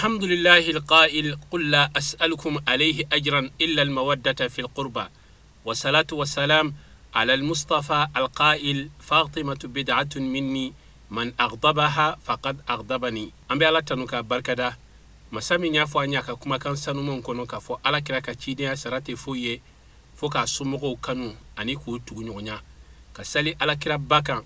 الحمد لله القائل قل لا أسألكم عليه أجرا إلا المودة في القربى والصلاة والسلام على المصطفى القائل فاطمة بدعة مني من أغضبها فقد أغضبني أمبي الله تنوكا بركدا مسامي نيافو أنياكا كما كان سنومون كونو كفو ألا كراكا تشيديا سراتي فويه فوكا سمغو كانو أنيكو تغنيونيا كسالي ألا كرا باكا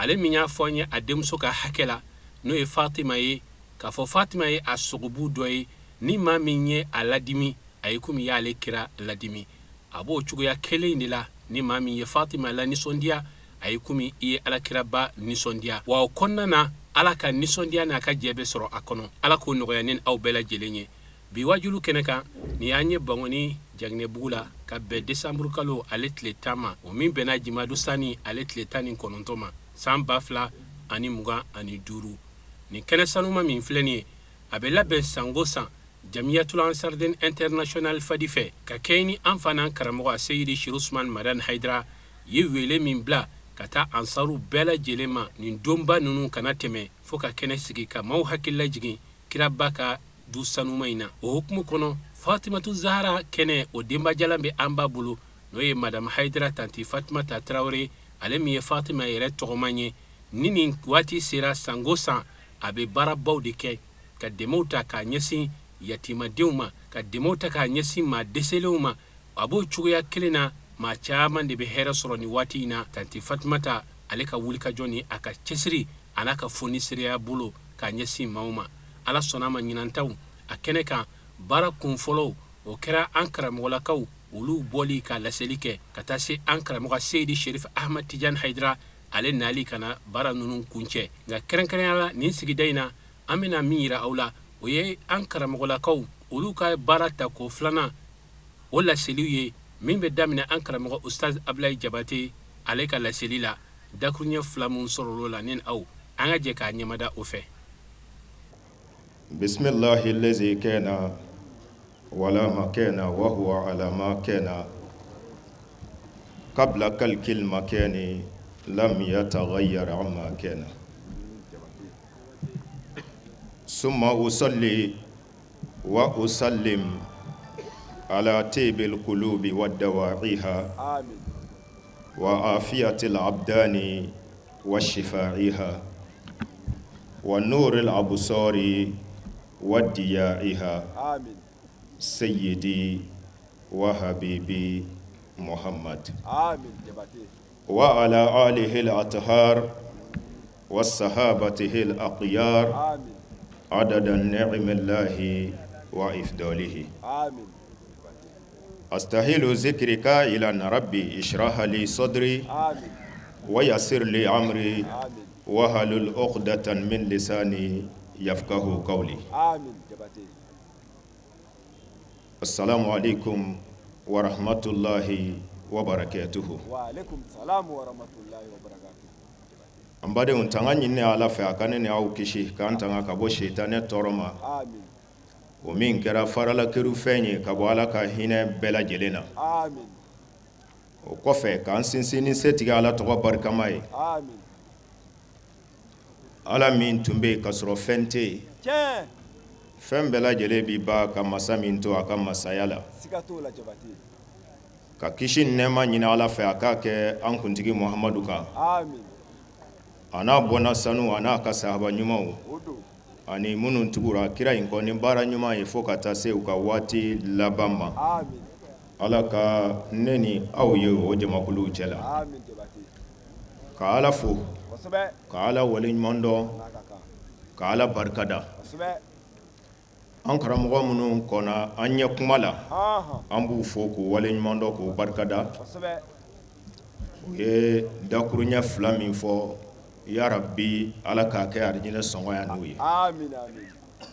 ألي مينيافو أنيا أدمسوكا حكلا نوي فاطمة kafo Fatima ye asugubu doye ni ma minye aladimi ayikumi ya ale kira ladimi abo chugoya kele ndila ni ma minye Fatima la nisondia ayikumi iye ala kira ba nisondia wa konna na ala ka nisondia na ka jebe soro akono ala ko nogoya nen aw bela jelenye bi wajulu keneka ni anye bangoni jagne bugula ka be December kalo aletle tama o min bena jimadu sani aletle tani konontoma samba fla ani muga ani duru ni kene sanuma min fileni abela ben sangosa jamiyatul ansardin international fadife ka keni anfana karamo Seydi Shirusman Madan Haidra yewele min bla kata ansaru bela jelema ni domba nunu kana teme foka kene sigi ka maw hakilla jigi kirabaka du sanuma ina o hukmu kono Fatimatu Zahra kene o demba jalambe amba bulu noye Madam Haidra tanti Fatima Traoré alemi Fatima yere togomanye nini wati sira sangosa abe barabaw de ke ka demota ka nyesi yatima deuma ka demota ka nyesi ma deseluma abo chugoya kelena ma chaman de be hera soroni watina tanti Fatmata aleka wulika joni aka chesri anaka foni siriya bulo ka nyesi mauma ala sonama nyinantaw akeneka bara kunfolo o kera ankara molakaw ulu boli ka laselike katase ankara moga Seydi Sherif Ahmad Tidiane Haidra ale nali kana bara nunun kunche nga kerenkerela ni sigidaina amina mira aula oye ankara mogolakaw ulu ka barata ko flana wala seliye mimbe damina ankara mogo Ustaz Ablaye Jabate ale ka la selila dakrunya flamun sorolo la nen aw anga je ka nyamada ofe bismillahi allazi kana wala ma kana wa huwa ala ma kana qabla kalkil makani لم يتغير عما كان ثم أصلي وأسلم على طيب القلوب والدواعيها وعافية الأبدان وشفائها ونور الأبصار وديائها سيدي وحبيبي محمد وعلى آله الأطهار والصحابته الأقيار عدد النعم الله وإفضاله أستهل ذكرك إلى ربي اشرح لي صدري ويسر لي أمري وهل عقدة من لساني يفقه قولي السلام عليكم ورحمة الله wabarakatuhu wa alaikum salam wa rahmatullahi wa barakatuhu ambade untanga nyine ala fa akane ne au kishi kan tanga ka bo shaytane toroma amin o min kera farala keru fenye ka bo ala ka hine bela jelena amin o kofe kan sinsini setiga ala to barkamai amin ala min tumbe kasro fente fembela jelebi ba ka masaminto aka masayala sikato la jabati ka kishi nema nyina ala fa akake an kuntigi Muhammadu ka amin ana bona sanu ana ka sahaba nyumawo ani munun tugura kira inko ni bara nyuma ifo kata se uka wati labama amin alaka neni aw ye o jama kulu chela amin jabati ka ala fu wasabe ka ala walin mondo ka ala barkada wasabe an karamogo munun kona anya kumala an b'u fo ko walin mondo ko barkada wasabe ye dakurunya fla min fo ya rabbi ala ka kɛ arjina songoya n'u ye amin amin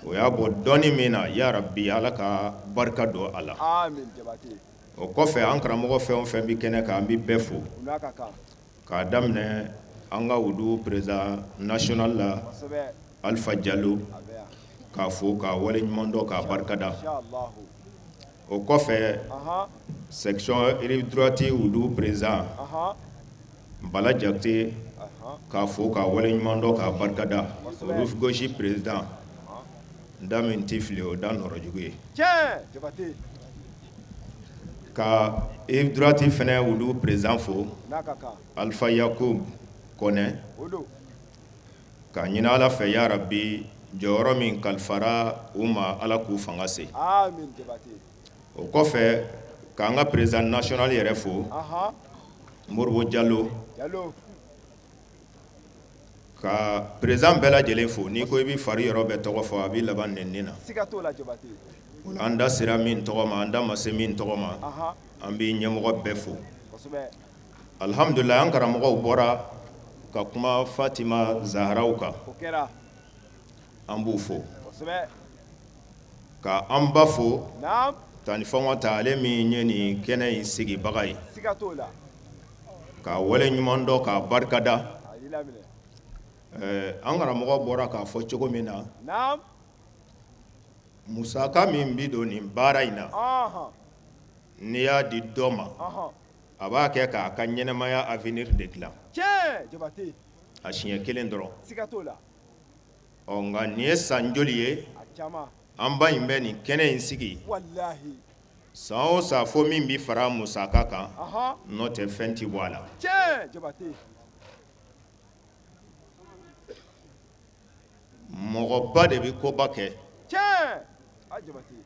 o y'a bɔ dɔni min na ya rabbi ala ka barika don a la amin jabate o kɔfɛ an karamɔgɔ fɛn o fɛn bi kɛnɛ kan an bi bɛɛ fo k'a daminɛ an ka wudu président national la Alpha Diallo k'a fo k'a wale ɲuman dɔn k'a barikada o kɔfɛ section rive droite wudu président Bala Jakite k'a fo k'a wale ɲuman dɔn k'a barikada rive gauche président da min ti fili o da nɔrɔ jugu ye tiɲɛ Jabate ka droite fɛnɛ wulu président fo n'a ka kan Alpha Yakub Kone o don ka ɲini Ala fɛ ya Rabbi jɔyɔrɔ min kalifara u ma Ala k'u fanga se amin Jabate o kɔfɛ k'an ka président national yɛrɛ fo Moribo Diallo ka président bɛɛ lajɛlen fo n'i ko i bɛ fari yɔrɔ bɛɛ tɔgɔ fɔ a bɛ laban nɛnini na siga t'o la Jabate o la an da sera min tɔgɔ ma an da ma se min tɔgɔ ma an bɛ ɲɛmɔgɔ bɛɛ fo kosɛbɛ alhamdulillah an karamɔgɔw bɔra ka kuma Fatima Zaharaw kan o kɛra an b'u fo kosɛbɛ ka an ba fo naam tani fɔngɔ ta ale min ye nin kɛnɛ in sigibaga ye siga t'o la ka wale ɲuman dɔ k'a barikada a y'i laminɛ an karamɔgɔ bɔra k'a fɔ cogo min na naam musaka min bi don nin baara in na n'i y'a di dɔ ma a b'a kɛ k'a ka ɲɛnɛmaya avenir de dilan tiɲɛ Jabate a siɲɛ kelen dɔrɔn siga t'o la nka nin ye san joli ye a caman an ba in bɛ nin kɛnɛ in sigi walahi san o san fo min bi fara musaka kan n'o tɛ fɛn ti bɔ a la tiɲɛ Jabate mɔgɔba de bɛ koba kɛ tiɲɛ a Jabate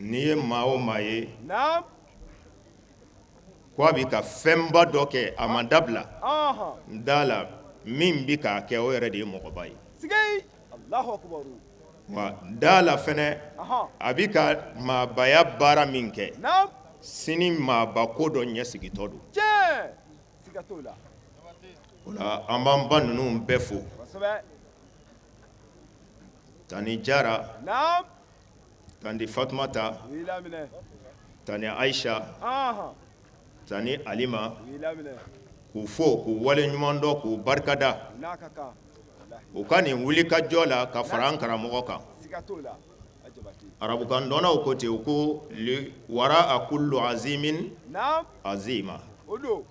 n'i ye maa o maa ye naam ko a bɛ ka fɛnba dɔ kɛ a ma dabila n da la min bɛ k'a kɛ o yɛrɛ de ye mɔgɔba ye sigei Allahu akbaru wa da la fɛnɛ a bɛ ka maabaya baara min kɛ naam sini maaba ko dɔ ɲɛsigitɔ don tiɲɛ siga t'o la o la an b'an ba ninnu bɛɛ fo kosɛbɛ tani Jara naam tani Fatumata u y'i laminɛ tani Aisha tani Alima u y'i laminɛ k'u fo k'u wale ɲuman dɔ k'u barikada n'a ka kan u ka nin wuli ka jɔ la ka fara an karamɔgɔ kan siga t'o la a Jabate arabukan dɔnnaw ko ten u ko wara a kullu azimin naam azima o don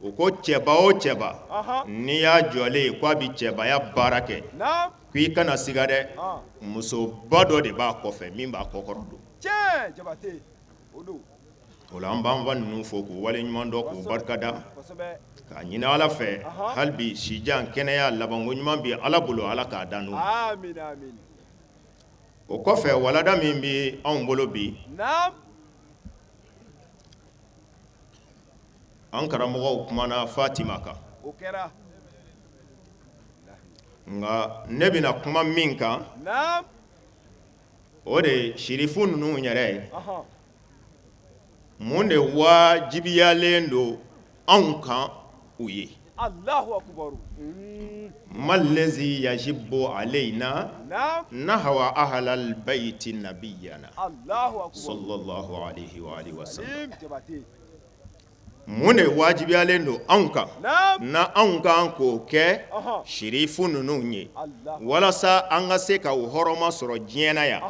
u ko cɛba o cɛba n'i y'a jɔlen ye k'a bɛ cɛbaya baara kɛ naam k'i kana siga dɛ musoba dɔ de b'a kɔfɛ min b'a kɔkɔrɔ don tiɲɛ Jabate o don o la an b'an ba ninnu fo k'u wale ɲuman dɔ k'u barikada kosɛbɛ k'a ɲini Ala fɛ hali bi sijan kɛnɛya labanko ɲuman bɛ Ala bolo Ala k'a dan n'o ma amin amin o kɔfɛ walada min bɛ anw bolo bi naam an karamɔgɔw kumana Fatima kan o kɛra nka ne bɛna kuma min kan naam o de ye sirifu ninnu yɛrɛ mun de wajibiyalen don anw kan u ye Allahu akbaru malezi yajibu alayna naam nahwa ahlal bayti nabiyana Allahu akbaru sallallahu alayhi wa alihi wa sallam Jabate mun de wajibiyalen don anw kan naam na anw kan k'o kɛ sirifu ninnu ye walasa an ka se ka o hɔrɔma sɔrɔ diɲɛ na yan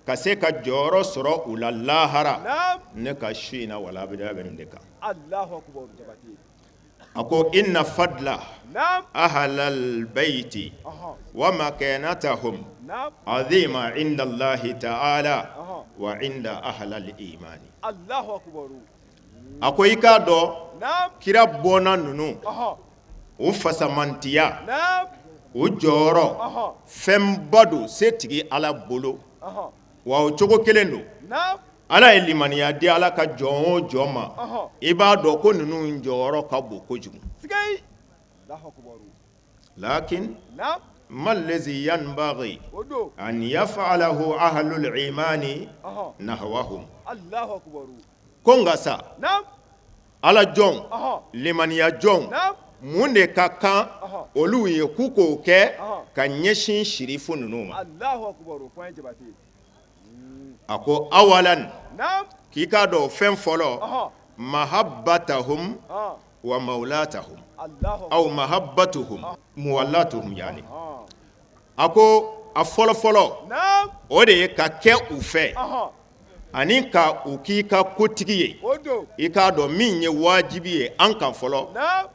ka se ka jɔyɔrɔ sɔrɔ u la lahara ne ka su in na wala bɛ nin de kan Allahu akbar Jabate a ko inna fadla ahlal bayti wa makanatahum azima inda Allahi ta'ala wa inda ahlal imani Allahu akbar a ko i k'a dɔn kira bɔnna ninnu o fasamantiya o jɔyɔrɔ fɛnba don se tigi Ala bolo wa o cogo kelen don Ala ye limaniya di Ala ka jɔn o jɔn ma i b'a dɔn ko ninnu jɔyɔrɔ ka bon kojugu lakin ما الذي ينبغي أن يفعله أهل الإيمان نحوهم الله أكبر كونغاسا على جون لمن يجون mun de ka kan olu ye ku k'o kɛ ka ɲɛsin sirifu ninnu ma a ko awalan k'i k'a dɔn fɛn fɔlɔ mahabbatahum wa maulatahum aw mahabbatuhum muwallatuhum yani a ko a fɔlɔ-fɔlɔ o de ye ka kɛ u fɛ ani ka u k'i ka kotigi ye i k'a dɔn min ye wajibi ye an kan fɔlɔ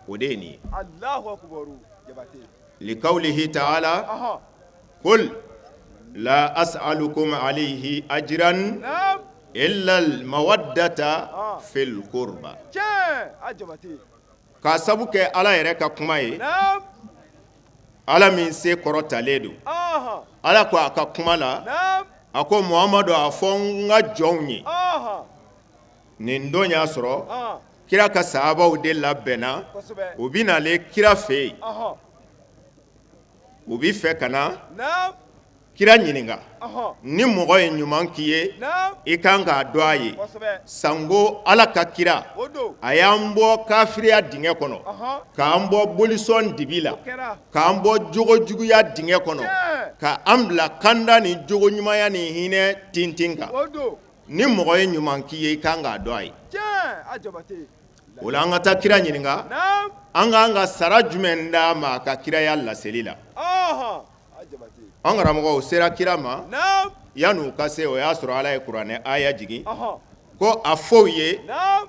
o de ye nin ye likawlihi ta'ala قل لا أسألكم عليه أجرا نعم إلا المودة في القربى tiɲɛ a jabate k'a sabu kɛ Ala yɛrɛ ka kuma ye naam Ala min se kɔrɔtalen don aha Ala ko a ka kuma la naam a ko Muhamadu a fɔ n ka jɔnw ye aha nin don y'a sɔrɔ aha kira ka sahabaw de labɛnna kosɛbɛ u bɛ nale kira fɛ yen aha u bɛ fɛ ka na naam kira ɲininka aha ni mɔgɔ ye ɲuman k'i ye naam i kan k'a dɔn a ye kosɛbɛ sango Ala ka kira o don a y'an bɔ kafiriya dingɛ kɔnɔ aha k'an bɔ bolisɔn dibi la o kɛra k'an bɔ jogojuguya dingɛ kɔnɔ tiɲɛ k'an bila kanda ni jogoɲumanya ni hinɛ tintin kan o don ni mɔgɔ ye ɲuman k'i ye i kan k'a dɔn a ye tiɲɛ a jabate o la an ka taa kira ɲininka naam an k'an ka sara jumɛn d'a ma a ka kiraya laseli la aha a jabate an karamɔgɔw sera kira ma naam yan'u ka se o y'a sɔrɔ Ala ye kuranɛ aya jigin aha ko a fɔ u ye naam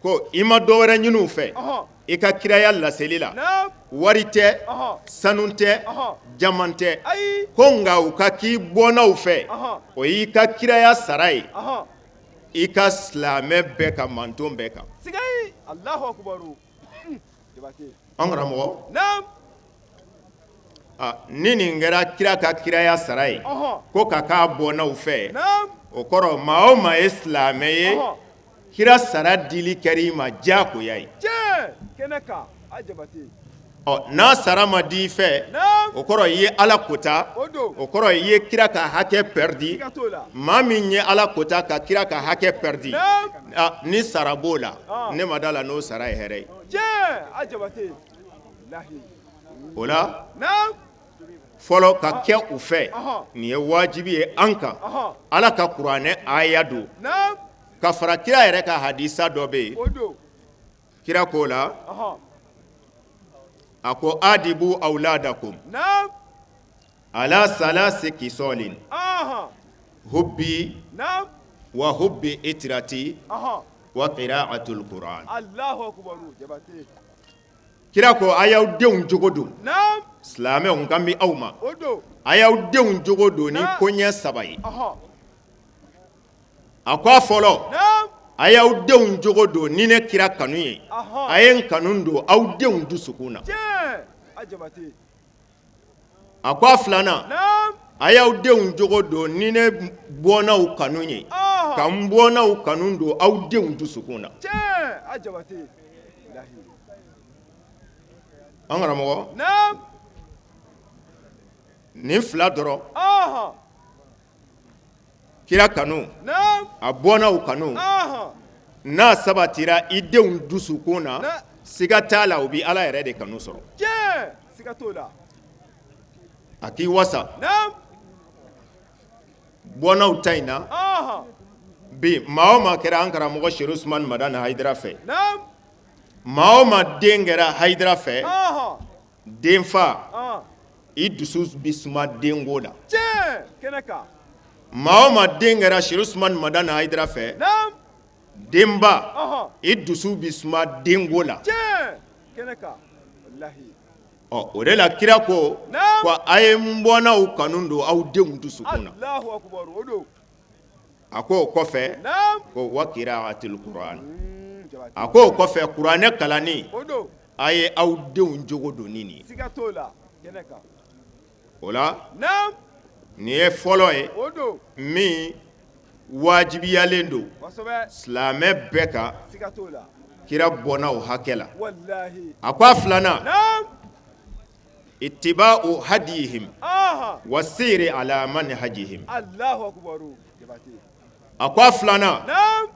ko i ma dɔ wɛrɛ ɲini u fɛ aha i ka kiraya laseli la naam wari tɛ aha sanu tɛ aha jaman tɛ ayi ko nka u ka k'i bɔnnaw fɛ aha o y'i ka kiraya sara ye aha i ka silamɛ bɛɛ kan manton bɛɛ kan sigai allahu akbaru jabate an karamɔgɔ naam ni nin kɛra kira ka kiraya sara ye aha ko ka k'a bɔnnaw fɛ naam o kɔrɔ maa o maa ye silamɛ ye aha kira sara dili kɛra i ma diyagoya ye tiɲɛ kɛnɛ kan a jabate n'a sara ma di i fɛ naam o kɔrɔ i ye Ala kota o don o kɔrɔ i ye kira ka hakɛ pɛridi siga t'o la maa min ye Ala kota ka kira ka hakɛ pɛridi naam ni sara b'o la ne ma d'a la n'o sara ye hɛrɛ ye tiɲɛ a jabate lahi o la naam fɔlɔ ka kɛ u fɛ aha nin ye wajibi ye an kan aha Ala ka kuranɛ aya don naam ka fara kira yɛrɛ ka hadisa dɔ bɛ yen o don kira ko la aha a ko adibu awladakum naam ala salasi kisolin aha hubbi naam wa hubbi itrati aha wa qira'atul quran allahu akbaru jabate kira ko a y'aw denw jogo don naam silamɛw kan bɛ aw ma o don a y'aw denw jogo don ni koɲɛ saba ye aha a ko a fɔlɔ naam a y'aw denw jogo don ni ne kira kanu ye aha a ye n kanu don aw denw dusukun na tiɲɛ a jabate a ko a filanan naam a y'aw denw jogo don ni ne bɔnnaw kanu ye aha ka n bɔnnaw kanu don aw denw dusukun na tiɲɛ a jabate lahi an karamɔgɔ naam nin fila dɔrɔn aha kira kanu naam a bɔnnaw kanu aha n'a sabatira i denw dusukun na na siga t'a la u bɛ Ala yɛrɛ de kanu sɔrɔ tiɲɛ siga t'o la a k'i wasa naam bɔnnaw ta in na aha bi maa o maa kɛra an karamɔgɔ Seku Usumani Madani Hayidara fɛ naam maa o maa den kɛra Hayidara fɛ aha denfa aha i dusu bɛ suma denko la tiɲɛ kɛnɛ kan maa o maa den kɛra Seku Usumani Madani Hayidara fɛ naam denba aha i dusu bɛ suma denko la tiɲɛ kɛnɛ kan wallahi o de la kira ko naam ko a ye n bɔnnaw kanu don aw denw dusukun na allahu akbaru o don a ko o kɔfɛ naam ko wa qira'atul Quran jabate a ko o kɔfɛ kuranɛ kalanni o don a ye aw denw jogo don ni nin ye siga t'o la kɛnɛ kan o la naam nin ye fɔlɔ ye o don min wajibiyalen don kosɛbɛ silamɛ bɛɛ kan siga t'o la kira bɔnnaw hakɛ la wallahi a ko a filanan naam ittiba'u hadihim aha wa siri ala manhajihim allahu akbaru jabate a ko a filanan naam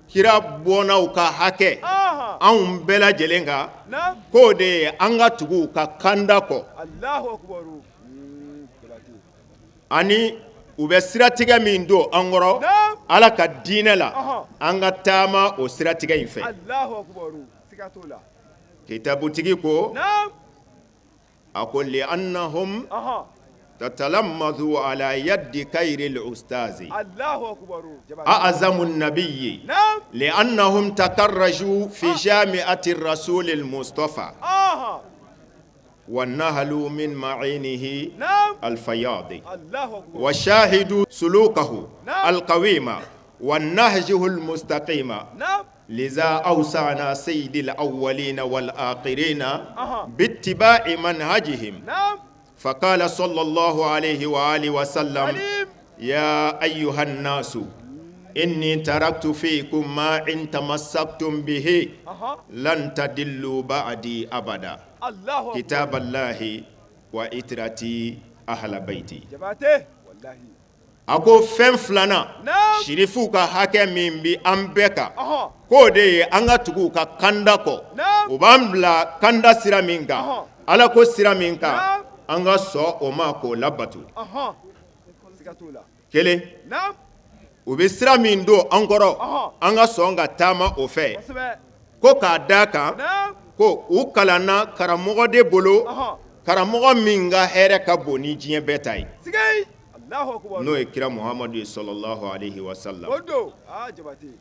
kira bɔnnaw ka hakɛ aha anw bɛɛ lajɛlen kan naam k'o de ye an ka tugu u ka kanda kɔ allahu akbaru jabate ani u bɛ siratigɛ min don an kɔrɔ naam Ala ka diinɛ la aha an ka taama o siratigɛ in fɛ allahu akbaru siga t'o la kitabutigi ko naam a ko li annahum aha tatalammadu ala yaddi kayril ustazi allahu akbaru jabate a'zamu nabiyyi naam li annahum takarraju fi jami'ati rasulil mustafa aha والنهل من معينه نعم الفياض الله أكبر وشاهد سلوكه نعم. القويم والنهجه المستقيم نعم لذا أوصانا سيد الأولين والآخرين أها. باتباع منهجهم نعم فقال صلى الله عليه وآله وسلم عليم يا أيها الناس إني تركت فيكم ما إن تمسكتم به أها لن تدلوا بعدي أبدا الله أكبر كتاب الله وإترتي أهل بيتي جباته والله ako fɛn filanan نعم shirifu ka hakɛ min bi an bɛɛ kan أها k'o de ye an ka tugu ka kanda kɔ نعم o b'an bila kanda sira min kan Ɔhɔn. ala ko sira min kan Naam. an ka sɔn o ma k'o labato أها سكتولا kelen نعم u bɛ sira min don an kɔrɔ Ɔhɔn. an ka sɔn ka taama o fɛ وسبع ko k'a da kan نعم ko u kalanna karamɔgɔ de bolo أها karamɔgɔ min ka hɛrɛ ka bon ni diɲɛ bɛɛ ta ye سكي الله أكبر n'o ye kira muhamadu ye sɔlɔlɔhu alayhi wa sallam ودو جباتي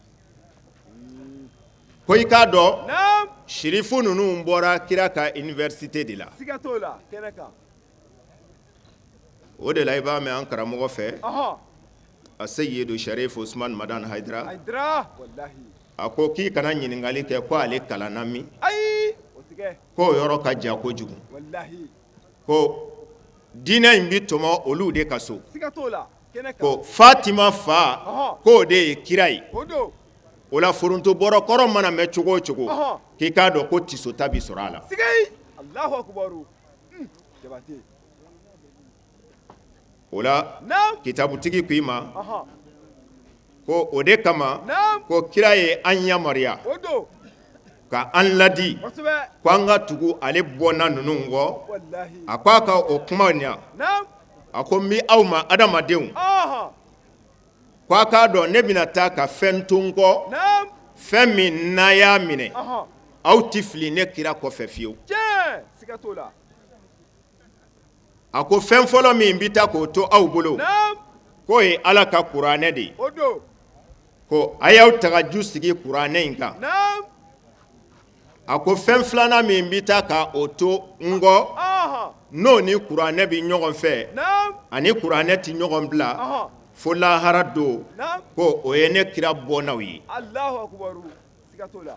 ko i k'a dɔn نعم shirifu ninnu bɔra kira ka université de la سكتولا كنكا o de la i b'a mɛn an karamɔgɔ fɛ أها a seyidu sharif usman madan haidara أدرا والله a ko k'i kana ɲininkali kɛ ko ale kalanna min أي وسكي k'o yɔrɔ ka jan kojugu والله ko diinɛ in bi tɔmɔ olu de ka so سكتولا كنكا ko fatima fa Ɔhɔn. k'o de ye kira ye ودو o la foronto bɔrɔ kɔrɔ mana mɛn cogo o cogo Ɔhɔn. k'i k'a dɔn ko tisota bi sɔrɔ a la سكي الله أكبر جباتي o la نعم kitabutigi ko i ma أها ko o de kama نعم ko kira ye an yamariya ودو ka an ladi وسبع ko an ka tugu ale bɔnna ninnu kɔ والله a ko a ka o kuma ɲa نعم a ko n bi aw ma adamadenw أها ko a k'a dɔn ne bɛna taa ka fɛn to n kɔ نعم fɛn min n'a y'a minɛ أها aw ti fili ne kira kɔfɛ fiyewu جاء سكتولا a ko fɛn fɔlɔ min bi taa k'o to aw bolo نعم k'o ye ala ka kuranɛ de ye ودو ko a y'aw tagaju sigi kuranɛ in kan نعم a ko fɛn filanan min bi taa ka o to n kɔ أها n'o ni kuranɛ bi ɲɔgɔn fɛ نعم ani kuranɛ ti ɲɔgɔn bila أها fo lahara don نعم ko o ye ne kira bɔnnaw ye الله أكبر سكتولا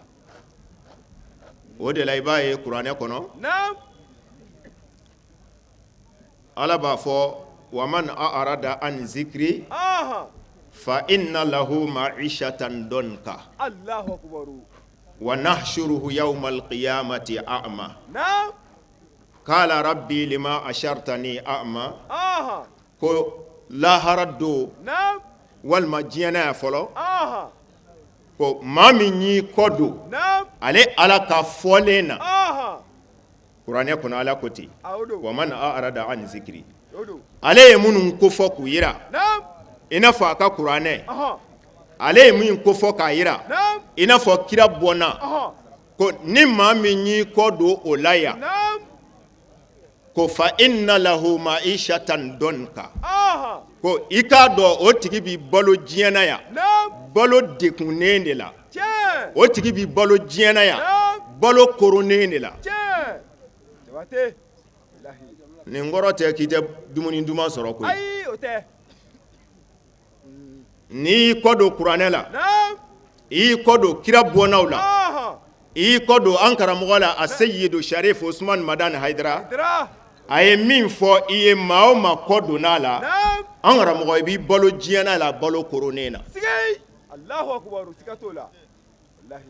o de la i b'a ye kuranɛ kɔnɔ نعم ala b'a fɔ waman a'rada an zikri أها fa inna lahu ma'ishatan donka الله أكبر wa nahshuruhu yawma alqiyamati a'ma نعم qala rabbi lima ashartani a'ma أها ko lahara don نعم walima diɲɛna fɔlɔ أها ko maa min y'i kɔ don نعم ale ala ka fɔlen na أها kuranɛ kɔnɔ ala ko ten أودو waman a'rada an zikri ودو ale ye minnu kofɔ k'u yira نعم i n'a fɔ a ka kuranɛ أها ale ye min kofɔ k'a yira نعم i n'a fɔ kira bɔnna أها ko ni maa min y'i kɔ don o la yan نعم ko fa inna lahu ma'ishatan donka أها ko i k'a dɔn o tigi bi balo diɲɛna yan نعم balo dekunnen de la جاء o tigi bi balo diɲɛna yan نعم balo koronnen de la جاء جباتي الله nin kɔrɔ tɛ k'i tɛ dumuni duman sɔrɔ koyi أي أوتي n'i y'i kɔ don kuranɛ la نعم i y'i kɔ don kira bɔnnaw la أها i y'i kɔ don an karamɔgɔ la a seyidu sharif usman madan haidara درا a ye min fɔ i ye maa o maa kɔ donn'a la نعم an karamɔgɔ i b'i balo diɲɛna la balo koronnen na سكي الله أكبر سكتولا والله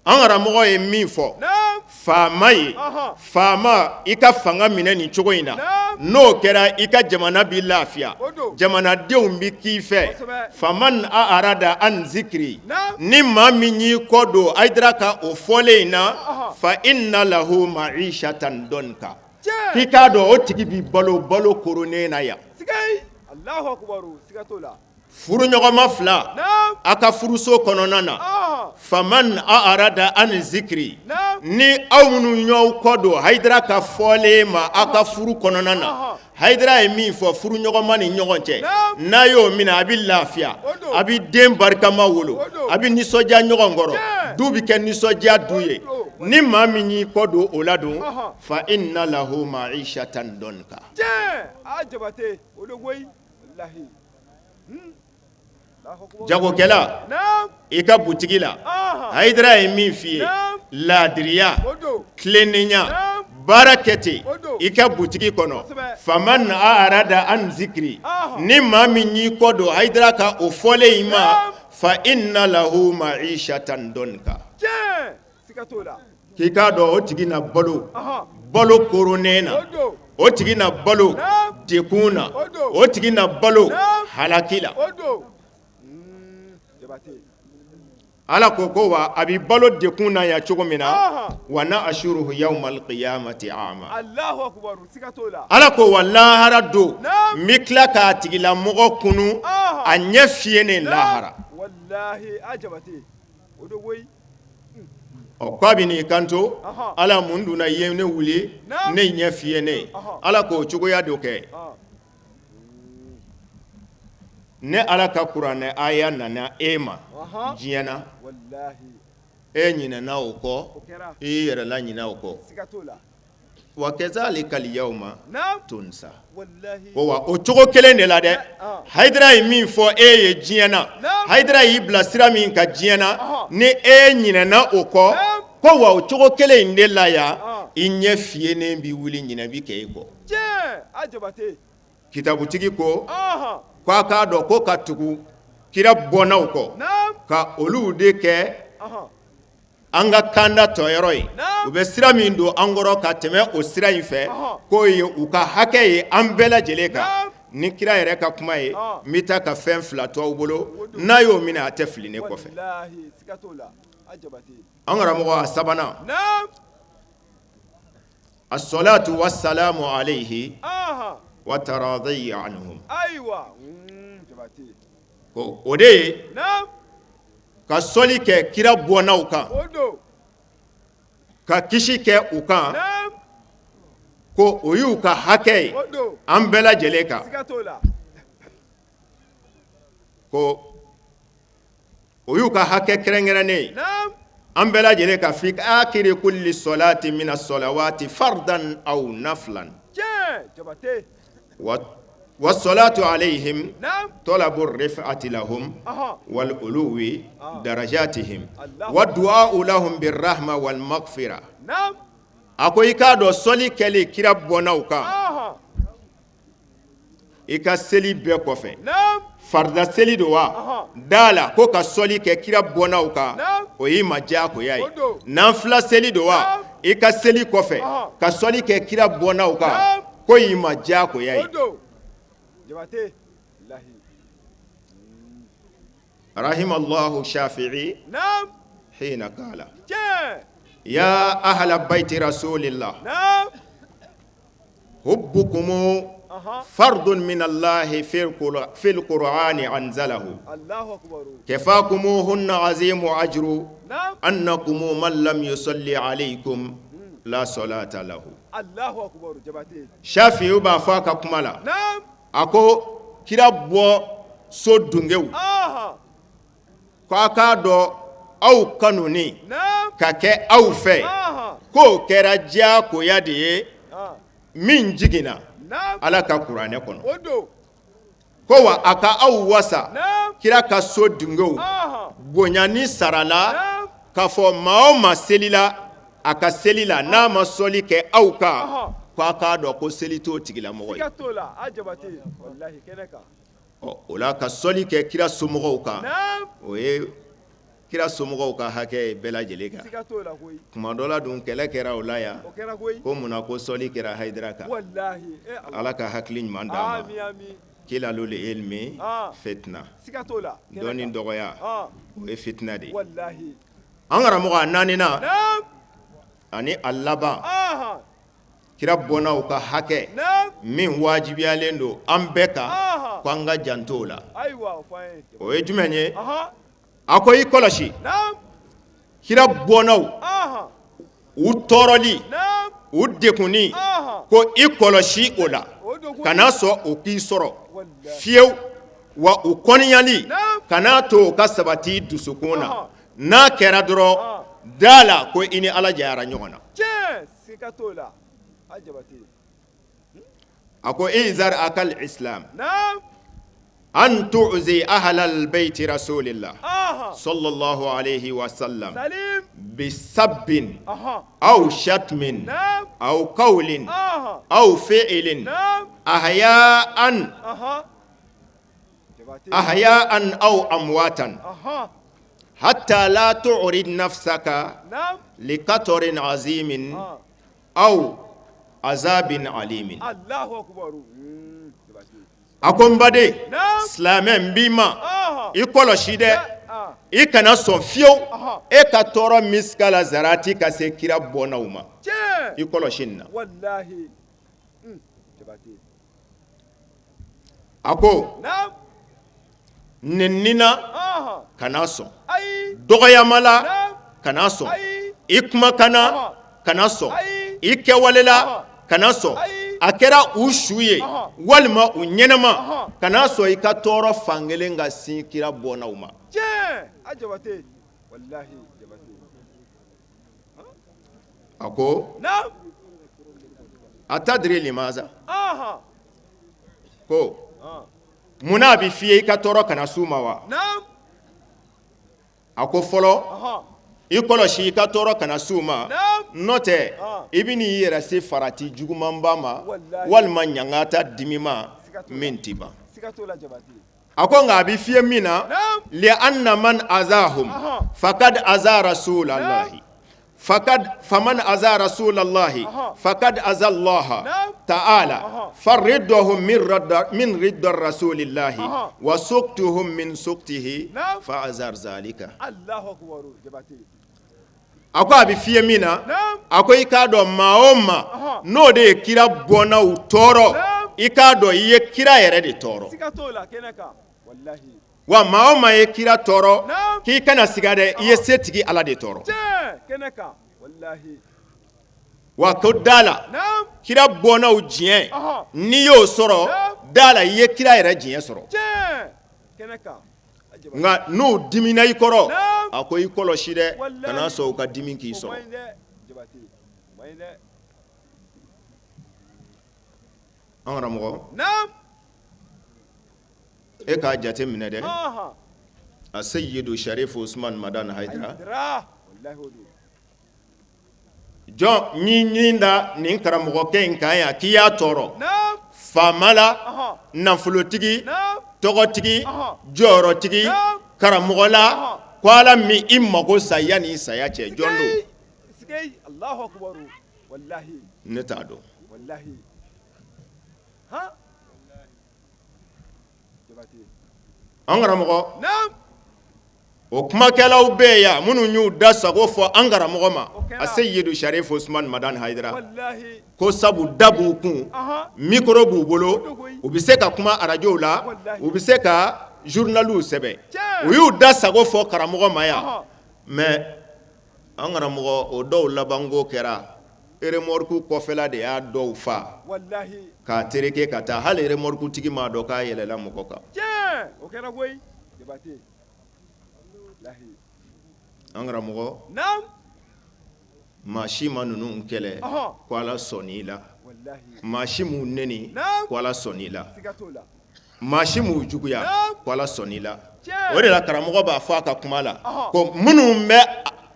an karamɔgɔ ye min fɔ نعم faama ye Ɔhɔn. faama i ka fanga minɛ nin cogo in na Naam. n'o kɛra i ka jamana bi lafiya O don. jamanadenw bi k'i fɛ Kosɛbɛ. faman a'rada an zikiri Naam. ni maa min y'i kɔ don Hayidara ka o fɔlen in na Ɔhɔn. fa inna lahu ma'ishatan donka Tiɲɛ. k'i k'a dɔn o tigi bi balo koronnen na yan سكي الله أكبر سكتولا furuɲɔgɔnma fila نعم a ka furuso kɔnɔna na أها faman a'rada an zikiri نعم ni aw minnu y'aw kɔ don Hayidara ka fɔlen ma aw ka furu kɔnɔna na Ɔhɔn. Hayidara ye min fɔ furuɲɔgɔnma ni ɲɔgɔn cɛ Naam. n'a y'o minɛ a bɛ lafiya O don. a bɛ den barikama wolo O don. a bɛ nisɔndiya ɲɔgɔn kɔrɔ Tiɲɛ. du bi kɛ nisɔndiya du ye ni maa min y'i kɔ don o la don fa inna lahu ma'ishatan donka jabate o de koyi wallahi jagokɛla i ka butigi la Hayidara ye min f'i ye laadiriya tilennenya baara kɛ ten i ka butigi kɔnɔ faman a'rada an zikri ni maa min y'i kɔ don Hayidara ka o fɔlen i ma fa inna lahu ma'ishatan donka k'i k'a dɔn o tigi na balo koronnen na o tigi na balo dekun na o tigi na balo halaki la Ala ko wa a bi balo dekun na ya cogo min na wa na ashuruhu yawmal qiyamati a'ma Allahu akbar sikatola Ala ko wa lahara do mi tila k'a tigila mɔgɔ kunu a ɲɛ fiyɛnen lahara wallahi ajabate o de koyi k'a bi n'i kanto Ala mun dun na ye ne wuli ne ɲɛ fiyɛnen Ala k'o cogoya do kɛ ne Ala ka kuranɛ aya nana e ma diɲɛ na e ɲinɛna o kɔ i yɛrɛ la ɲinɛ o kɔ wa kazalika al-yawma tunsa ko wa o cogo kelen de la dɛ Hayidara ye min fɔ e ye diɲɛ na Hayidara y'i bila sira min ka diɲɛ na ni e ɲinɛna o kɔ ko wa o cogo kelen in de la ya i ɲɛ fiyenen bi wuli ɲinɛ bi kɛ i kɔ kitabutigi ko k'a k'a dɔn ko ka tugu kira bɔnnaw kɔ ka olu de kɛ an ka kanda tɔyɔrɔ ye u bɛ sira min don an kɔrɔ ka tɛmɛ o sira in fɛ k'o ye u ka hakɛ ye an bɛɛ lajɛlen kan ni kira yɛrɛ ka kuma ye n bɛ taa ka fɛn fila to aw bolo n'a y'o minɛ a tɛ fili ne kɔfɛ an karamɔgɔ a sabanan as-salatu was-salamu alayhi wa taradhi anhum ko o de ye ka sɔli kɛ kira bɔnnaw kan ka kisi kɛ u kan ko o y'u ka hakɛ ye an bɛɛ lajɛlen kan ko o y'u ka hakɛ kɛrɛnkɛrɛnnen ye an bɛɛ lajɛlen kan fi akiri kulli salati min as-salawati fardan aw naflan والصلاة عليهم طلب الرفعة لهم والعلو درجاتهم والدعاء لهم بالرحمة والمغفرة ako i k'a dɔn sɔli kɛli kira bɔnnaw kan i ka seli bɛɛ kɔfɛ farida seli don wa da la ko ka sɔli kɛ kira bɔnnaw kan o y'i ma diyagoya ye nafila seli don wa i ka seli kɔfɛ ka sɔli kɛ kira bɔnnaw kan ko y'i ma diyagoya ye رحم الله الشافعي حين قال يا أهل بيت رسول الله حبكم فرض من الله في القرآن أنزله كفاكموهن عظيم أجر أنكم من لم يصلي عليكم لا صلاة له شافعي بافاك كمالا أكو كرا بو so dungew k'a k'a dɔn aw kanuni ka kɛ aw fɛ k'o kɛra diyagoya de ye min jiginna Ala ka kuranɛ kɔnɔ ko wa a ka aw wasa kira ka so dungew bonya ni sarala k'a fɔ maa o maa selila a ka seli la n'a ma sɔli kɛ aw kan k'a k'a dɔn ko seli t'o tigilamɔgɔ ye o la ka sɔli kɛ kira somɔgɔw kan o ye kira somɔgɔw ka hakɛ ye bɛɛ lajɛlen kan tuma dɔ la dun kɛlɛ kɛra o la yan ko munna ko sɔli kɛra Hayidara kan Ala ka hakili ɲuman d'a ma kila lul ilmi fitna dɔnni dɔgɔya o ye fitina de ye an karamɔgɔ a naaninan ani a laban kira bɔnnaw ka hakɛ min wajibiyalen don an bɛɛ kan ko an ka janto la o ye jumɛn ye a ko i kɔlɔsi kira bɔnnaw u tɔɔrɔli u degunni ko i kɔlɔsi o la kana sɔn o k'i sɔrɔ fiyewu wa u kɔniyali kana to o ka sabati dusukun na n'a kɛra dɔrɔn da la ko i ni Ala jayara ɲɔgɔn na. Tiɲɛ, siga t'o la. A Jabate. A ko izar akal islam Naam. an tu'zi ahlal bayti rasulillah sallallahu alayhi wa sallam Salim. bisabbin Aha. aw shatmin Naam. aw qawlin Aha. aw fi'lin Naam. ahya'an Aha. Jabate. ahya'an aw amwatan Aha. hatta la tu'rid nafsaka Naam. likatorin azimin Ah. aw azabin alimin. Allahu Akbar. Jabate. A ko n baden Naam. silamɛ n b'i ma Aha. i kɔlɔsi dɛ Ah. i kana sɔn fiyewu Aha. e ka tɔɔrɔ misikala zarati ka se kira bɔnnaw ma Tiɲɛ. i kɔlɔsi nin na. Wallahi. Jabate. A ko Naam. nɛnina Aha. kana sɔn Ayi. dɔgɔyamala Naam. kana sɔn Ayi. i kumakana Aha. kana sɔn Ayi. i kɛwalela Aha. kana sɔn Ayi. a kɛra u su ye Aha. walima u ɲɛnɛma Aha. kana sɔn i ka tɔɔrɔ fankelen ka sin kira bɔnnaw ma. Tiɲɛ. A Jabate. Wallahi. Jabate. A ko Naam. atadiri limaza Aha. ko Ah. munna a bɛ f'i ye i ka tɔɔrɔ kana s'u ma wa. Naam. A ko fɔlɔ Aha. i kɔlɔsi i ka tɔɔrɔ kana s'u ma Naam. n'o tɛ Ah. i bɛ n'i yɛrɛ se farati jugumanba ma Wallahi. walima ɲangata dimi ma Siga t'o la. min t'i ban. Siga t'o la Jabate. A ko nka a bɛ f'i ye min na Naam. li'anna man azahum Aha. fakad aza rasulallahi faman aza rasulallahi Aha. fakad aza allaha Naam. ta'ala Aha. fariddohum min ridda rasulillahi Aha. wa suktuhum min suktihi Naam. fa azar zalika. Allahu Akbar. Jabate. A ko a bɛ f'i ye min na Naam. a ko i k'a dɔn maa o maa Aha. n'o de ye kira bɔnnaw tɔɔrɔ Naam. i k'a dɔn i ye kira yɛrɛ de tɔɔrɔ. Siga t'o la kɛnɛ kan. Wallahi. Wa maa o maa ye kira tɔɔrɔ Naam. k'i kana siga dɛ i ye setigi Ala de tɔɔrɔ. Tiɲɛ. Kɛnɛ kan. Wallahi. Wa ko da la Naam. kira bɔnnaw diɲɛ Aha. n'i y'o sɔrɔ Naam. da la i ye kira yɛrɛ diɲɛ sɔrɔ. Tiɲɛ. Kɛnɛ kan. A Jabate. Nka n'u dimina i kɔrɔ Naam. a ko i kɔlɔsi dɛ Wallahi. kana sɔn u ka dimi k'i O sɔrɔ. man ɲi dɛ. Jabate. O man ɲi dɛ. An karamɔgɔ Naam. e k'a jate minɛ dɛ Aha. a seyidu sharifu usman madan hayidara Dra. Wallahi o don. jɔn ɲi da nin karamɔgɔkɛ in kan yan k'i y'a tɔɔrɔ Naam. faama la Aha. nafolotigi Naam. tɔgɔtigi Aha. jɔyɔrɔtigi Naam. karamɔgɔ la Aha. ko Ala min i mago sa yanni i saya cɛ jɔn don Sigei. Allahu Akbar. Wallahi. ne t'a dɔn. Wallahi. Ha? Jabate. An karamɔgɔ Naam. o kumakɛlaw bɛ yen yan minnu y'u da sago fɔ an karamɔgɔ ma O kɛra. a seyidu sharifu usman madan hayidara Wallahi. ko sabu da b'u kun Aha. mikoro b'u bolo u bɛ se ka kuma arajow la Wallahi. u bɛ se ka journaliw sɛbɛn Tiɲɛ. u y'u da sago fɔ karamɔgɔ ma yan Aha. mais an karamɔgɔ o dɔw labanko kɛra remorque kɔfɛla de y'a dɔw fa Wallahi. k'a tereke ka taa hali remorque tigi m'a dɔn k'a yɛlɛla mɔgɔ kan. Tiɲɛ. O kɛra koyi. Jabate. Wallahi. an karamɔgɔ Naam. maa si ma ninnu kɛlɛ Aha. ko Ala sɔnn'i la Wallahi. maa si m'u neni Naam. ko Ala sɔnn'i la Siga t'o la. maa si m'u juguya Naam. ko Ala sɔnn'i la Tiɲɛ. o de la karamɔgɔ b'a fɔ a ka kuma la Aha. ko minnu bɛ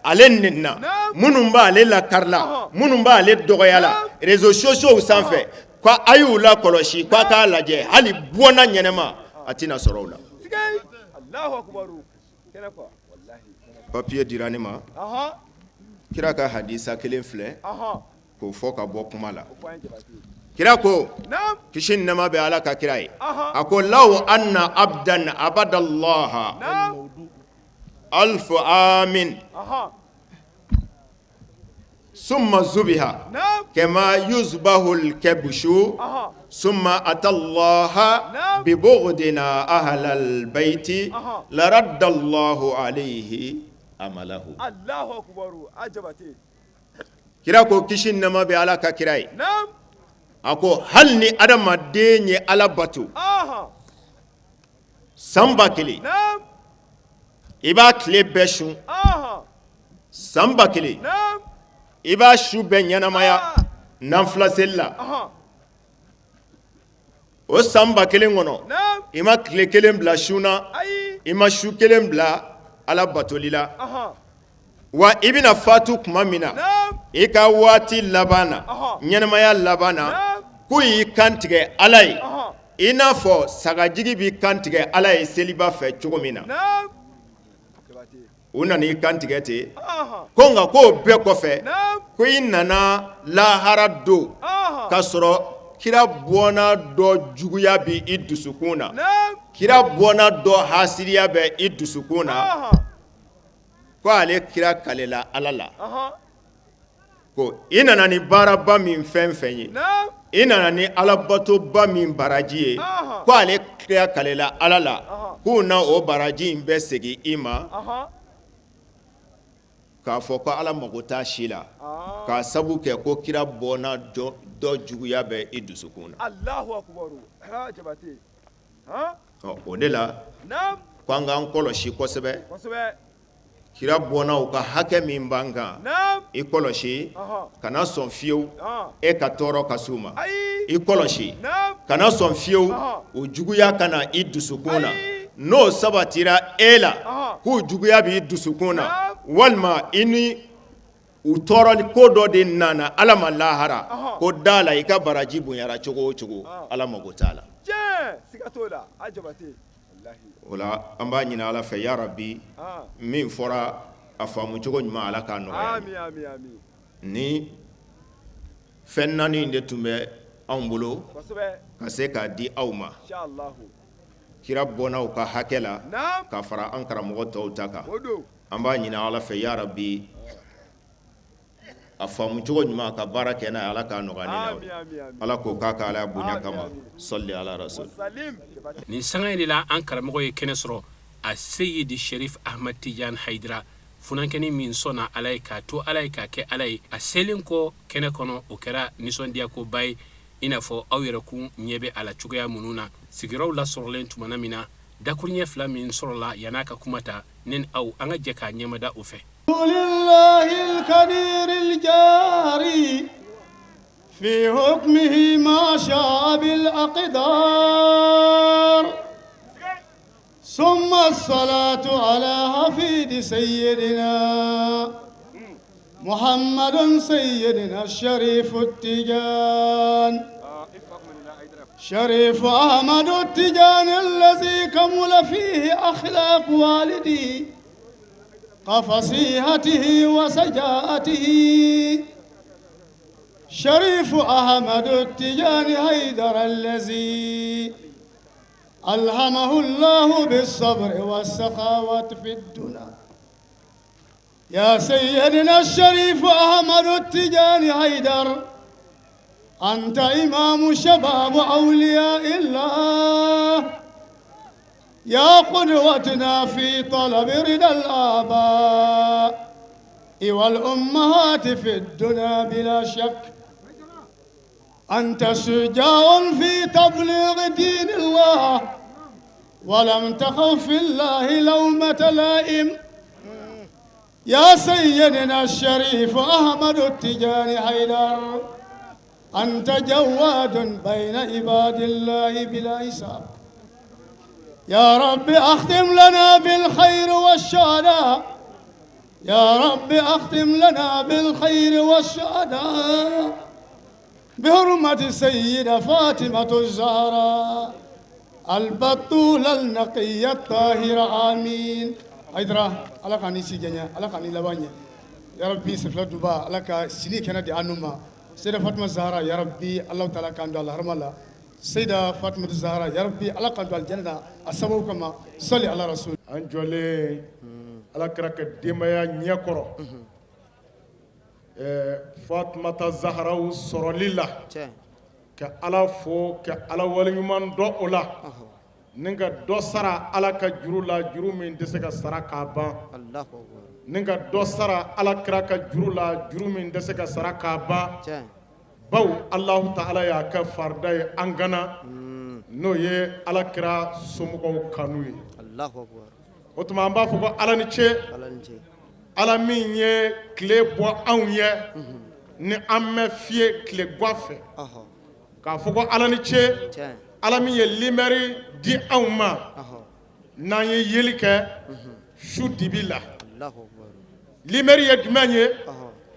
ale nenina Naam. minnu b'ale lakarila Aha. minnu b'ale dɔgɔyala Naam. réseaux sociaux sanfɛ ko a y'u la kɔlɔsi k'a k'a lajɛ hali bɔnna ɲɛnɛma a tɛna sɔrɔ o la. Sigei. Allahu Akbar. Kɛnɛ kan. Wallahi. papier dira ne ma Aha. kira ka hadisa kelen filɛ Aha. k'o fɔ ka bɔ kuma la O fɔ an ye Jabate. kira ko Naam. kisi ni nɛɛma bɛ Ala ka kira ye Aha. a ko law anna abdan abadallaha Naam. alfu amin Aha. summa zubiha Naam. kama yuzbahu alkabshu Aha. summa atallaha Naam. bibughdina ahlal bayti Aha. laraddallahu alayhi amalahu. Allahu Akbar. A Jabate. Kira ko kisi ni nɛɛma bɛ Ala ka kira ye Naam. a ko hali ni adamaden ye Ala bato Aha. san 1000 Naam. i b'a tile bɛɛ sun Aha. san 1000 naam i b'a su bɛɛ ɲɛnamaya nanfila seli la o san 1000 kɔnɔ naam i ma tile 1 bila su na ayi i ma su 1 bila ala batoli la aha wa i bɛna fatu tuma min na naam i ka waati laban na ɲɛnamaya laban na ko y'i kantigɛ ala ye i n'a fɔ sagajigi b'i kantigɛ ala ye seliba fɛ cogo min na naam u nana i kantigɛ ten aha ko nka k'o bɛɛ kɔfɛ naam ko i nana lahara don aha k'a sɔrɔ kira bɔnna dɔ juguya bɛ i dusukun na naam kira bɔnna dɔ hasiriya bɛ i dusukun na aha ko ale kira kalela ala la aha ko i nana ni baaraba min fɛn fɛn ye naam i nana ni alabatoba min baraji ye aha ko ale kira kalela ala la aha k'u na o baraji in bɛ segin i ma aha k'a fɔ ko ala mago t'a si la ah k'a sabu kɛ ko kira bɔnna dɔ juguya bɛ i dusukun na Allahu akbar ha jabate ha o de la naam ko an k'an kɔlɔsi kosɛbɛ kosɛbɛ kira bɔnna u ka hakɛ min b'an kan naam i kɔlɔsi aha kana sɔn fiyewu ah e ka tɔɔrɔ ka s'u ma ayi i kɔlɔsi naam kana sɔn fiyewu o juguya kana i dusukun na n'o sabatira e la k'u juguya b'i dusukun na walima i ni u tɔɔrɔli ko dɔ de nana ala ma lahara ko da la i ka baraji bonyara cogo o cogo ala mago t'a la tiɲɛ siga t'o la a jabate wallahi o la an b'a ɲini ala fɛ ya rabi ah min fɔra a faamu cogo ɲuman ala k'a nɔgɔya amin amin amin ni fɛn naani de tun bɛ anw bolo kosɛbɛ ka se k'a di aw ma inshallah kira bɔnna u ka hakɛ la naam ka fara an karamɔgɔ tɔw ta kan o don an b'a ɲini ala fɛ ya rabi a faamu cogo ɲuman ka baara kɛ n'a ye ala k'a nɔgɔya ni na amin amin amin ala k'o k'a ka ala bonya kama sɔli ala rasul salim jabate nin sanga in de la an karamɔgɔ ye kɛnɛ sɔrɔ a seyidi sherif ahmad tijan haidara funankɛni min sɔnna ala ye k'a to ala ye k'a kɛ ala ye a selen kɔ kɛnɛ kɔnɔ o kɛra nisɔndiyakoba ye i n'a fɔ aw yɛrɛ kun ɲɛ bɛ a la cogoya minnu na sigiraw lasɔrɔlen tumana min na dakuruɲɛ 2 min sɔrɔla yan'a ka kuma ta ne ni aw an ka jɛ k'a ɲɛmada o fɛ لله الكبير الجاري في حكمه ما شاء بالأقدار ثم الصلاة على حفيد سيدنا محمد سيدنا الشريف التيجان شريف أحمد التيجان الذي كمل فيه أخلاق والدي كفصيحته وسجاءته شريف أحمد التيجان هيدر الذي ألهمه الله بالصبر والسخاوة في الدنيا يا سيدنا الشريف أحمد التيجان هيدر أنت إمام شباب أولياء الله يا قدوتنا في طلب رضا الآباء والأمهات في الدنيا بلا شك أنت شجاع في تبليغ دين الله ولم تخف في الله لومة لائم يا سيدنا الشريف أحمد التيجان حيدر أنت جواد بين عباد الله بلا حساب يا رب أختم لنا بالخير والشهداء يا رب أختم لنا بالخير والشهداء بحرمة السيدة فاطمة الزهراء البطول النقي الطاهر آمين أيدرا على كاني سيجنيا على كاني لبانيا يا ربي سفلا دوبا على كسيني كنا دي أنوما سيدة فاطمة الزهراء يا ربي الله تعالى كان دو الله رمالا سيدة فاطمة الزهراء يا ربي الله كان دو الجنة السبب كما صلي على رسول أنجولي على كراك ديمايا نيكورو فاطمة الزهراء سروليلا كألا فو كألا وليمان دو أولا نينغا دو سرا على كجرولا جرو من دسكا سرا كابا الله نينغا دو سرا على كراك جرولا جرو من دسكا سرا كابا باو الله تعالى يا كفرداي أنغنا نو يه على كرا سمكو كانوي الله أكبر وتما أمبا فوق على نيتشي ala min ye tile bɔ anw ye ni an mɛ fiyɛ tile guwa fɛ k'a fɔ ko ala ni ce ala min ye limɛri di anw ma n'an ye yeli kɛ su dibi la limɛri ye jumɛn ye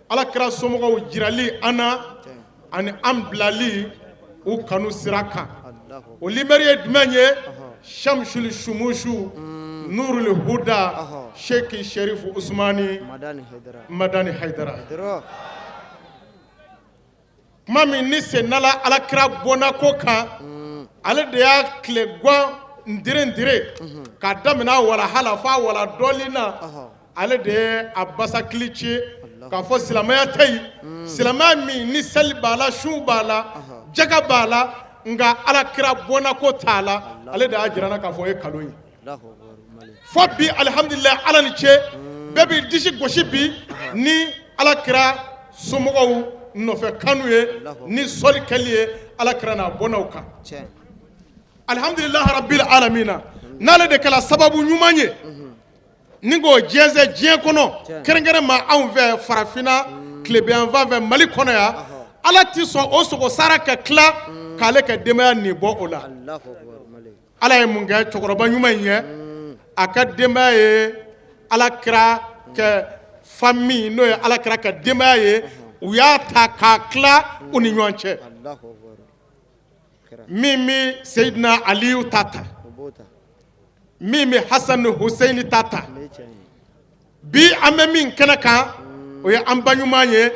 ala kira somɔgɔw jirali an na ani an bilali u kanu sira kan o limɛri ye jumɛn ye shamsul shumushu nurul huda sheikh sharif usmani madani haidara kuma min ni senala ala kira bɔnna ko kan ale de y'a tile guwan ndire ka damina walahala f'a wala dɔɔli na ale de ye a basakili ci k'a fɔ silamɛya tɛ yen silamɛya min ni seli b'a la su b'a la jaga b'a la nka ala kira bɔnna ko t'a la ale de y'a jira na k'a fɔ o ye kalo ye fɔ bi alihamdulilayi ala ni ce bɛɛ b'i disi gosi bi ni ala kira somɔgɔw nɔfɛ kanu ye ni sɔli kɛli ye ala kira n'a bɔnnaw kan alihamdulilayi rabbil alamina n'ale de kɛra sababu ɲuman ye ni k'o jɛnsɛn diɲɛ kɔnɔ kɛrɛnkɛrɛn ma anw fɛ farafinna tilebinyanfan fɛ mali kɔnɔ yan ala ti sɔn o sogo sara ka tila k'ale ka denbaya nin bɔ o la ala ye mun kɛ cɛkɔrɔba ɲuman in ye a ka denbaya ye ala kira kɛ famille n'o ye ala kira ka denbaya ye u y'a ta k'a tila u ni ɲɔgɔn cɛ min bɛ seyidina aliyu ta ta min bɛ hasan ni hussein ta ta bi an bɛ min kɛnɛ kan o ye an ba ɲuman ye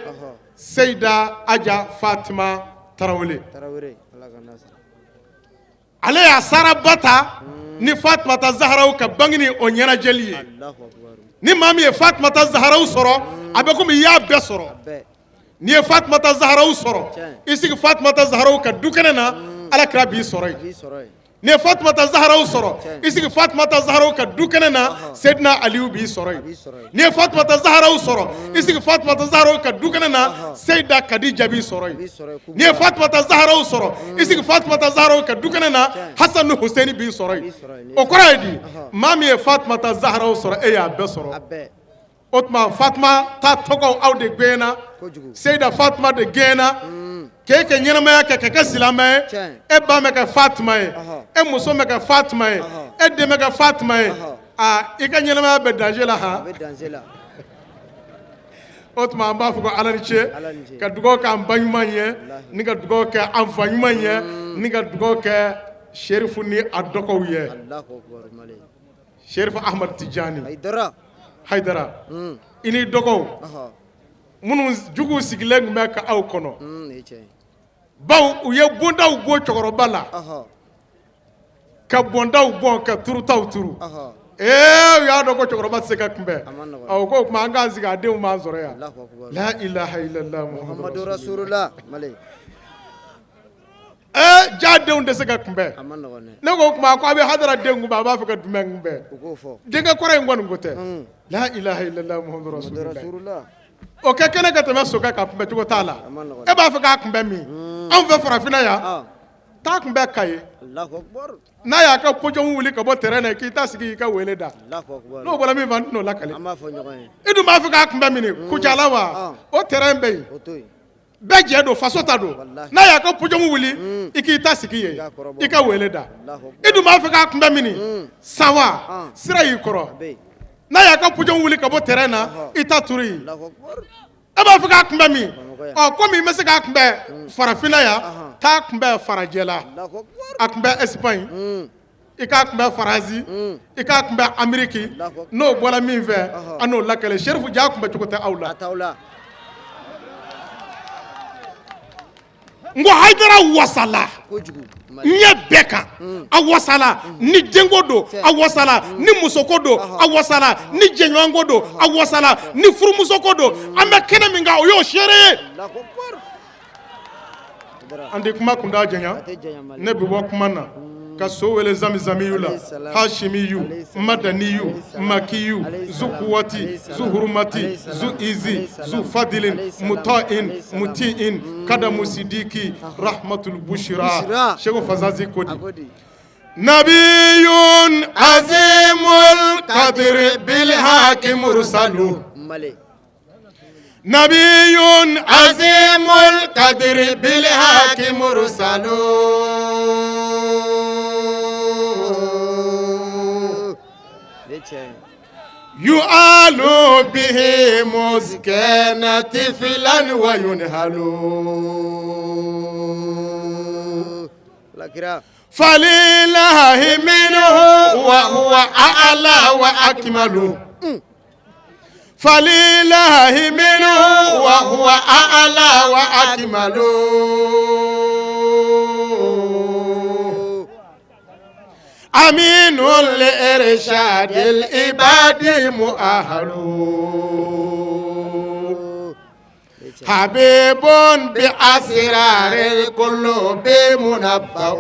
seyida aja fatima tarawele ale y'a sara ba ta ni fatumata zaharaw ka bange ni o ɲɛnajɛli ye ni maa min ye fatumata zaharaw sɔrɔ a bɛ komi i y'a bɛɛ sɔrɔ n'i ye fatumata zaharaw sɔrɔ i sigi fatumata zaharaw ka du kɛnɛ na ala kira b'i sɔrɔ yen n'i ye fatumata zaharaw sɔrɔ i sigi fatumata zaharaw ka du kɛnɛ na seyidina aliyu b'i sɔrɔ yen n'i ye fatumata zaharaw sɔrɔ i sigi fatumata zaharaw ka du kɛnɛ na seyida kadija b'i sɔrɔ yen n'i ye fatumata zaharaw sɔrɔ i sigi fatumata zaharaw ka du kɛnɛ na hasan ni hussein b'i sɔrɔ yen o kɔrɔ ye di maa min ye fatumata zaharaw sɔrɔ e y'a bɛɛ sɔrɔ o tuma fatima ta tɔgɔw aw de gɛnna seyida fatima de gɛnna k'e ka ɲɛnamaya kɛ ka kɛ silamɛ ye e ba mɛ kɛ fatima ye e muso mɛ kɛ fatima ye e den mɛ kɛ fatima ye aa i ka ɲɛnamaya bɛ danger la han o tuma an b'a fɔ ko ala ni ce ka dugawu kɛ an ba ɲuman ye ni ka dugawu kɛ an fa ɲuman ye ni ka dugawu kɛ sherifu ni a dɔgɔw ye sherifu ahmad tijani haidara i ni dɔgɔw minnu juguw sigilen tun bɛ ka aw kɔnɔ baw u ye bondaw bɔ cɛkɔrɔba la ka bɔndaw bɔn ka turutaw turu u y'a dɔn ko cɛkɔrɔba tɛ se ka kunbɛn ko o tuma an k'an sigi a denw b'an sɔrɔ yan la ilaha illallah muhammadu rasulullah jaa denw tɛ se ka kunbɛn ne ko o tuma ko a bɛ hadara den kunbɛn a b'a fɛ ka jumɛn kunbɛn denkɛ kɔrɔ in kɔni ko tɛ la ilaha illallah muhammadu rasulullah o kɛ kɛnɛ ka tɛmɛ sokɛ kan kunbɛn cogo t'a la e b'a fɛ k'a kunbɛn min anw fɛ farafinna yan taa kunbɛn ka ye n'a y'a ka pɔjɔnw wuli ka bɔ terrain na k'i ta sigi i ka wele da n'o bɔra min fɛ an tɛn'o lakale i dun b'a fɛ k'a kunbɛn min kucala wa o terrain bɛ yen bɛɛ jɛ don faso ta don n'a y'a ka pɔjɔnw wuli i k'i ta sigi yen i ka wele da i dun b'a fɛ k'a kunbɛn min san wa sira y'i kɔrɔ n'a y'a ka pɔjɔnw wuli ka bɔ terrain na i ta turu yen e b'a fɛ k'a kunbɛn min komi i ma se k'a kunbɛn farafinna yan taa kunbɛn farajɛ la a kunbɛn Espagne i k'a kunbɛn Faransi i k'a kunbɛn Ameriki n'o bɔra min fɛ an n'o lakale Sherifu ja kunbɛn cogo tɛ aw la n ko Haidara wasala ɲɛ bɛɛ kan a wasala ni denko don a wasala ni musoko don a wasala ni jɛɲɔgɔnko don a wasala ni furumuso don an bɛ kɛnɛ min kan o y'o seere ye an tɛ kuma kunda jɛnya ne bɛ bɔ kuma na ka so wele zamizamiyu la hashimiyu madaniyu makiyu zukuwati zuhurumati zuizi zufadilin muta'in mutiin kadamu sidiki rahmatul bushira shego fazazi kodi نبي عظيم القدر بالحق مرسل نبي عظيم القدر بالحق مرسل يؤال به مسكن طفلا وينهل فلله منه وهو أعلى وأكمل فلله منه وهو أعلى وأكمل أمين لإرشاد العباد مؤهل حبيب بأسرار القلوب منبأ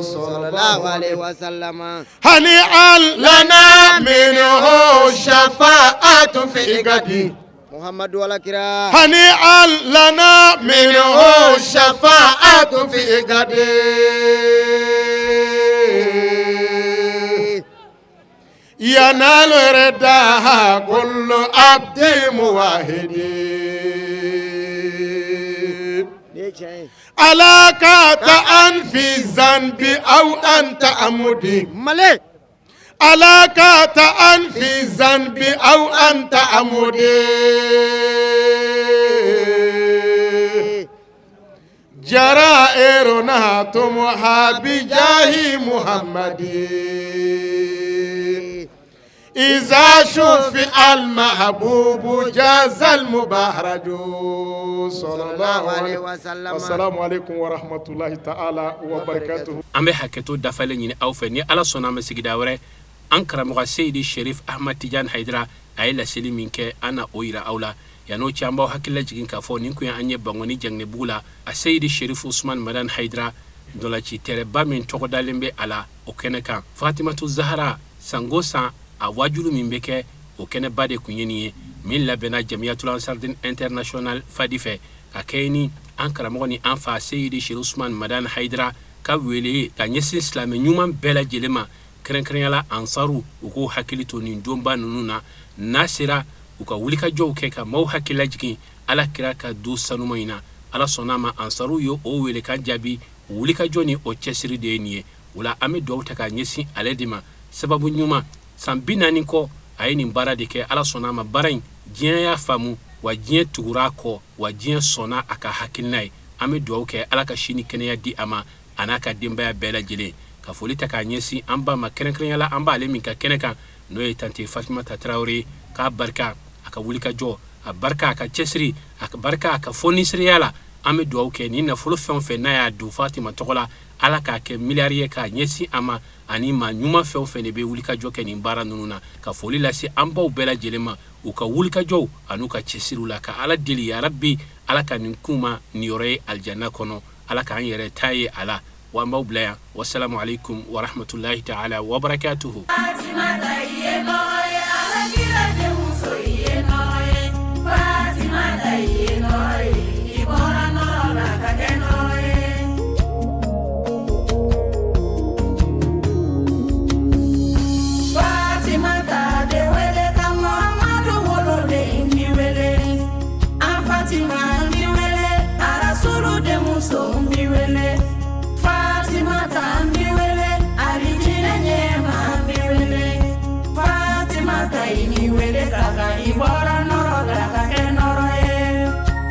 صلى الله عليه وسلم هنيئا لنا منه شفاعة في غد محمد والكرام هنيئا لنا منه شفاعة في غد ينال رداها كل عبد موحد ألاك تأن في ذنب أو أنت عمدي ألاك تأن في ذنب أو أنت عمدي جرائرنا تمحى بجاه محمد إذا شفع المحبوب جاز المبهرج صلى الله عليه وسلم السلام عليكم ورحمة الله تعالى وبركاته أمي حكيتو دفالين أو فني على صنع مسجد أوري أنكر مغا سيدي الشريف أحمد تيجان حيدرا أيلا سليمينك أنا أويرا أولا يانو تيامباو حكيلا جيجين كافو نينكو يا أني بانغوني جنگ نبولا السيد الشريف عثمان مدان حيدرا دولا تي تربا من توقدالين بي على أوكينكا فاطمة الزهراء سانغوسا a wajulu min beke o kene bade kunyeni min labena jamiatul ansardin international fadife ka kayni ankara mogoni anfa sayyidi shir usman madan haidra ka wele ka nyesi islam nyuman bela jelema krenkrela ansaru uko hakilito ni ndomba nununa nasira uka wulika jow ke ka maw hakila jiki ala kira ka du sanumayna ala sonama ansaru yo o wele kan jabi wulika joni o chesiri de niye wala ame do taka nyesi aledima sababu nyuma sambina niko ayini mbara de ke ala sona ma barain jien ya famu wa jien tugura ko wa jien sona aka hakilnai ame do ke ala ka shini kene ya di ama anaka dimba ya bela jile ka folita ka nyesi amba ma kenen la amba ale min ka keneka no e tante Fatima Traoré ka barka aka wulika jo a barka aka chesri aka barka aka fonisri yala ame do ke ni na fulu fen na ya du Fatima tokola ala ka ke miliyariye ka nyesi ama ani ma nyuma fe ne be wulika jo ke ni bara nununa ka foli la si amba u bela jelema u ka wulika jo anuka chesirula ka ala dili ya rabbi ala ka ninkuma niyore aljanna kono ala ka yere taye ala wa mawblaya wassalamu alaikum wa rahmatullahi ta'ala wa barakatuhu